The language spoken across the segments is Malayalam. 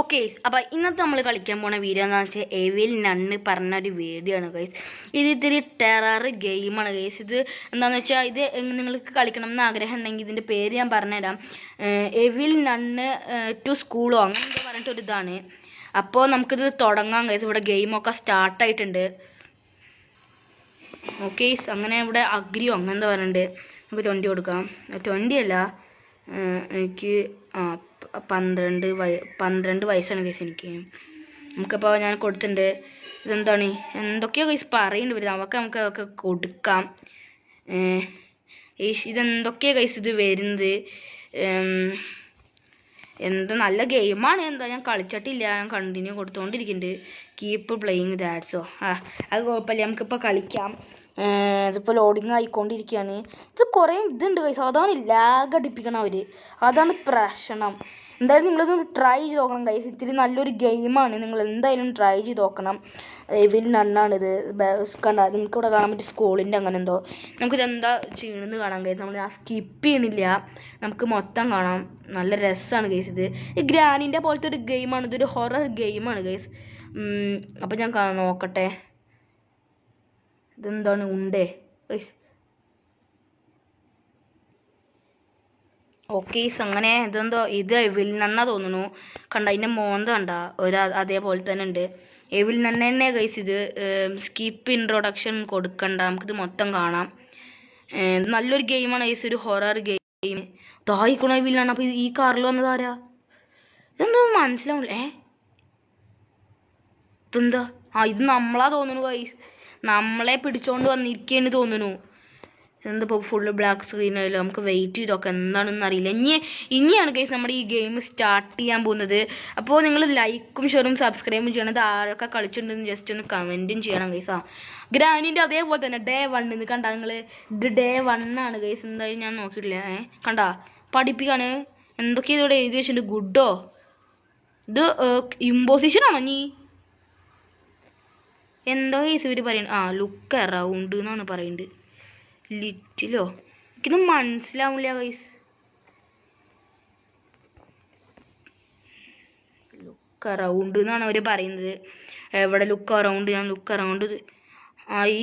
ഓക്കെ അപ്പോൾ ഇന്നത്തെ നമ്മൾ കളിക്കാൻ പോണ വീഡിയോ എന്താണെന്ന് വെച്ചാൽ എവിൽ നണ്ണ് പറഞ്ഞൊരു വീഡിയോ ആണ് ഗൈസ്. ഇത് ഇത്തിരി ടെറർ ഗെയിമാണ് ഗൈസ്. ഇത് എന്താണെന്ന് വെച്ചാൽ ഇത് നിങ്ങൾക്ക് കളിക്കണം എന്ന് ആഗ്രഹം ഉണ്ടെങ്കിൽ ഇതിൻ്റെ പേര് ഞാൻ പറഞ്ഞുതരാം. എവിൽ നണ്ണ് ടു സ്കൂളോ അങ്ങനെ എന്താ പറഞ്ഞിട്ടൊരിതാണ്. അപ്പോൾ നമുക്കിത് തുടങ്ങാം ഗൈസ്. ഇവിടെ ഗെയിമൊക്കെ സ്റ്റാർട്ടായിട്ടുണ്ട്. ഓക്കെ അങ്ങനെ ഇവിടെ അഗ്രിയോ അങ്ങനെ എന്താ പറയുന്നുണ്ട്. നമുക്ക് 20 കൊടുക്കാം. 20 അല്ല, എനിക്ക് 12 വയസ്സാണ് ഗൈസ് എനിക്ക്. നമുക്കപ്പോൾ ഞാൻ കൊടുത്തിട്ടുണ്ട്. ഇതെന്താണ് എന്തൊക്കെയോ ഗൈസ് പറയുന്നുണ്ട് വരുന്നത്, നമുക്ക് കൊടുക്കാം. ഇതെന്തൊക്കെയാണ് ഗൈസ് ഇത് വരുന്നത്. എന്താ നല്ല ഗെയിമാണ്. എന്താ ഞാൻ കളിച്ചിട്ടില്ല, ഞാൻ കണ്ടിന്യൂ കൊടുത്തുകൊണ്ടിരിക്കുന്നുണ്ട്. കീപ്പ് പ്ലേയിങ് ദാറ്റ്സോ അത് കുഴപ്പമില്ല, നമുക്കിപ്പോൾ കളിക്കാം. ഇതിപ്പോൾ ലോഡിങ് ആയിക്കൊണ്ടിരിക്കുകയാണ്. ഇത് കുറേ ഇതുണ്ട് ഗൈസ്, അതാണ് ലാഗ് അടിപ്പിക്കണം അവർ, അതാണ് പ്രശ്നം. എന്തായാലും നിങ്ങളൊന്ന് ട്രൈ ചെയ്ത് നോക്കണം ഗൈസ്. ഇത്തിരി നല്ലൊരു ഗെയിമാണ്, നിങ്ങൾ എന്തായാലും ട്രൈ ചെയ്ത് നോക്കണം. എവിൽ നണ്ണാണിത്. കണ്ട നിങ്ങൾക്ക് ഇവിടെ കാണാൻ പറ്റും സ്കൂളിൻ്റെ അങ്ങനെ എന്തോ. നമുക്കിതെന്താ ചെയ്യണമെന്ന് കാണാം ഗൈസ്. നമ്മൾ സ്കിപ്പ് ചെയ്യണില്ല, നമുക്ക് മൊത്തം കാണാം. നല്ല രസമാണ് ഗൈസ്. ഇത് ഈ ഗ്രാനിൻ്റെ പോലത്തെ ഒരു ഗെയിമാണ്, ഇതൊരു ഹൊറർ ഗെയിമാണ് ഗൈസ്. അപ്പം ഞാൻ നോക്കട്ടെ. ഇതെന്താണ് ഉണ്ടേ ഗൈസ്. ഓക്കെ അങ്ങനെ ഇതെന്തോ ഇത് എവിൽ നണ്ണ തോന്നുന്നു. കണ്ട അതിൻ്റെ മോന്ത കണ്ട അതേപോലെ തന്നെ ഉണ്ട്. എവിൽ നണ്ണ തന്നെ ഗൈസ്. ഇത് സ്കിപ്പ് ഇൻട്രൊഡക്ഷൻ കൊടുക്കണ്ട, നമുക്കിത് മൊത്തം കാണാം. ഇത് നല്ലൊരു ഗെയിമാണ് ഗൈസ്, ഒരു ഹൊറർ ഗെയിം. തായിക്കണോ എവിൽ നണ്ണ. അപ്പോൾ ഈ കാറിൽ വന്നതാരാ? ഇതെന്താ മനസ്സിലാവില്ലേ. ഇതെന്താ ഇത് നമ്മളാ തോന്നുന്നു ഗൈസ്, നമ്മളെ പിടിച്ചോണ്ട് വന്നിരിക്കേന്ന് തോന്നുന്നു. എന്താ ഫുള്ള് ബ്ലാക്ക് സ്ക്രീനായാലും നമുക്ക് വെയിറ്റ് ചെയ്തൊക്കെ എന്താണെന്ന് അറിയില്ല. ഇനിയാണ് ഗൈസ് നമ്മുടെ ഈ ഗെയിം സ്റ്റാർട്ട് ചെയ്യാൻ പോകുന്നത്. അപ്പോൾ നിങ്ങൾ ലൈക്കും ഷെയറും സബ്സ്ക്രൈബും ചെയ്യണം. ഇത് ആരൊക്കെ കളിച്ചിട്ടുണ്ടെന്ന് ജസ്റ്റ് ഒന്ന് കമൻറ്റും ചെയ്യണം ഗൈസ്. ഗ്രാനിൻ്റെ അതേപോലെ തന്നെ Day 1 കണ്ട നിങ്ങൾ. ഇത് Day 1 ആണ് ഗൈസ്. എന്തായാലും ഞാൻ നോക്കിയിട്ടില്ല. കണ്ട പഠിപ്പിക്കാണ്. എന്തൊക്കെയാണ് ഇവിടെ എഴുതി വെച്ചിട്ടുണ്ട്. ഗുഡോ ഇത് ഇമ്പോസിഷൻ ആണോ നീ എന്തോ ഗൈസ് ഇവർ പറയുന്നത്. ലുക്ക് അറൗണ്ട് എന്നാണ് പറയുന്നത്. ലിറ്റിലോ എനിക്കൊന്നും മനസ്സിലാവില്ല ഗൈസ്. ലുക്ക് അറൗണ്ട് എന്നാണ് അവർ പറയുന്നത്. എവിടെ ലുക്ക് അറൗണ്ട്? ഞാൻ look around I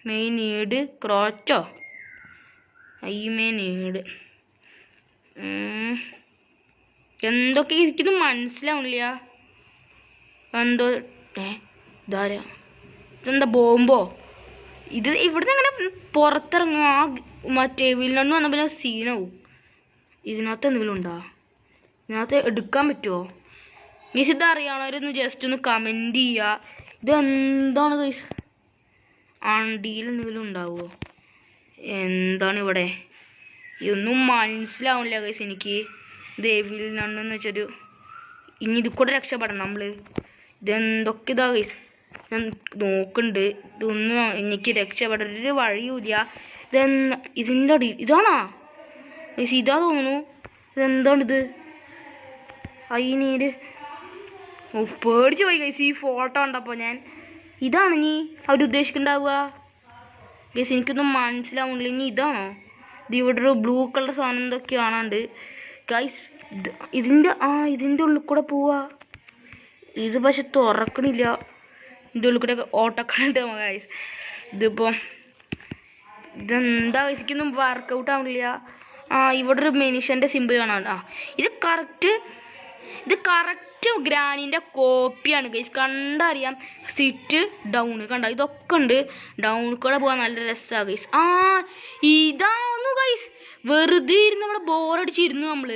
may need crochet I may need എന്തൊക്കെ എനിക്കൊന്നും മനസ്സിലാവില്ല. എന്തോ ഇതാരാ? ഇതെന്താ ബോംബോ? ഇത് ഇവിടുന്ന് അങ്ങനെ പുറത്തിറങ്ങും. മറ്റേ വില്ലണ്ണ് വന്ന പിന്നെ സീനാവും. ഇതിനകത്ത് എന്തെങ്കിലും ഉണ്ടോ? ഇതിനകത്ത് എടുക്കാൻ പറ്റുമോ ഗൈസ്? ഇത് അറിയാവുന്നവരൊന്ന് ജസ്റ്റ് ഒന്ന് കമൻറ്റ് ചെയ്യുക. ഇതെന്താണ് ഗൈസ്? അണ്ടിയിൽ എന്തെങ്കിലും ഉണ്ടാവുമോ? എന്താണ് ഇവിടെ? ഇതൊന്നും മനസ്സിലാവില്ല ഗൈസ് എനിക്ക്. ഇത് വില്ലണ്ണെന്ന് വെച്ചൊരു ഇനി ഇത് കൂടെ രക്ഷപ്പെടണം നമ്മൾ. ഇതെന്തൊക്കെ ഇതാ ഗൈസ്, ഞാൻ നോക്കുന്നുണ്ട്. ഇതൊന്നും എനിക്ക് രക്ഷപ്പെടാൻ ഒരു വഴിയുമില്ല. ഇതിൻ്റെ അടി ഇതാണോ ഗൈസ്? ഇതാ തോന്നുന്നു. ഇതെന്താണിത്? അയ്യനീര് പേടിച്ച് പോയി ഗൈസ് ഈ ഫോട്ടോ കണ്ടപ്പോൾ ഞാൻ. ഇതാണ് നീ അവരുദ്ദേശിക്കുന്നുണ്ടാവുക ഗൈസ്? എനിക്കൊന്നും മനസ്സിലാവുന്നില്ല. ഇനി ഇതാണോ? ഇത് ഇവിടെ ഒരു ബ്ലൂ കളർ സാധനം എന്തൊക്കെ കാണാണ്ട് ഗൈസ്. ഇതിൻ്റെ ഉള്ളിൽ കൂടെ പോവാ. ഇത് പക്ഷെ തുറക്കണില്ല. ഇതിൻ്റെ ഉള്ളിൽ കൂടെ ഓട്ടക്കണുണ്ട് ഗൈസ്. ഇതിപ്പോൾ ഇതെന്താ ഗൈസിക്കൊന്നും വർക്കൗട്ട് ആവുന്നില്ല. ഇവിടെ ഒരു മനുഷ്യൻ്റെ സിമ്പിൾ കാണാൻ. ഇത് കറക്റ്റ് ഗ്രാനിൻ്റെ കോപ്പിയാണ് ഗൈസ്. കണ്ടറിയാം. സിറ്റ് ഡൗൺ കണ്ട ഇതൊക്കെ ഉണ്ട്. ഡൗൺ കൂടെ പോകാൻ നല്ല രസമാണ് ഗൈസ്. ഇതാന്നു ഗൈസ്. വെറുതെ ഇരുന്ന് ഇവിടെ ബോറടിച്ചിരുന്നു നമ്മൾ.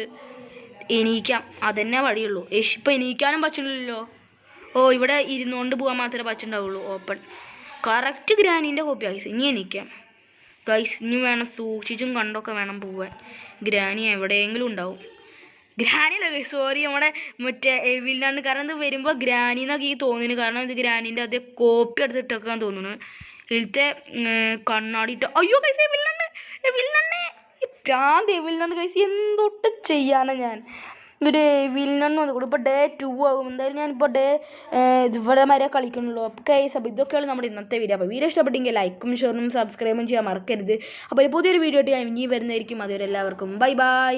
എണീക്കാം, അതന്നെ വഴിയുള്ളൂ. ഇപ്പം എണീക്കാനും പറ്റില്ലല്ലോ. ഇവിടെ ഇരുന്നുകൊണ്ട് പോകാൻ മാത്രമേ പറ്റുണ്ടാവുള്ളൂ. ഓപ്പൺ കറക്റ്റ് ഗ്രാനീൻ്റെ കോപ്പി ഗൈസ്. ഇനി എണീക്കാം ഗൈസ്. ഇനി വേണം സൂക്ഷിച്ചും കണ്ടൊക്കെ വേണം പോവാൻ. ഗ്രാനി എവിടെയെങ്കിലും ഉണ്ടാവും. ഗ്രാനിയല്ല ഗൈസ്, സോറി, നമ്മുടെ മറ്റേ വില്ലണ്ണ്. കാരണം ഇത് വരുമ്പോൾ ഗ്രാനി എന്നൊക്കെ ഈ തോന്നുന്നു. കാരണം ഇത് ഗ്രാനീൻ്റെ അതേ കോപ്പി എടുത്തിട്ടൊക്കെ തോന്നുന്നു. ഇതിലത്തെ കണ്ണാടി ഇട്ട് അയ്യോ ഗൈസ് വില്ലണ്ണ് വില്ലണ്ണ് ഗൈസ്. എന്തൊട്ട് ചെയ്യാനാണ് ഞാൻ ഒരു വില്ലണ്ണ് വന്നു. ഇപ്പോൾ Day 2 ആകും. എന്തായാലും ഞാനിപ്പോൾ ഇവിടെ വരെ കളിക്കുന്നുള്ളൂ. അപ്പോൾ ഗൈസ് അപ്പോൾ ഇതൊക്കെയാണ് നമ്മുടെ ഇന്നത്തെ വീഡിയോ. അപ്പോൾ വീഡിയോ ഇഷ്ടപ്പെട്ടെങ്കിൽ ലൈക്കും ഷെയറും സബ്സ്ക്രൈബും ചെയ്യാൻ മറക്കരുത്. അപ്പോൾ പുതിയൊരു വീഡിയോ ആയിട്ട് ഞാൻ ഇനി വരുന്നതായിരിക്കും. അതുവരെ എല്ലാവർക്കും ബൈ ബൈ.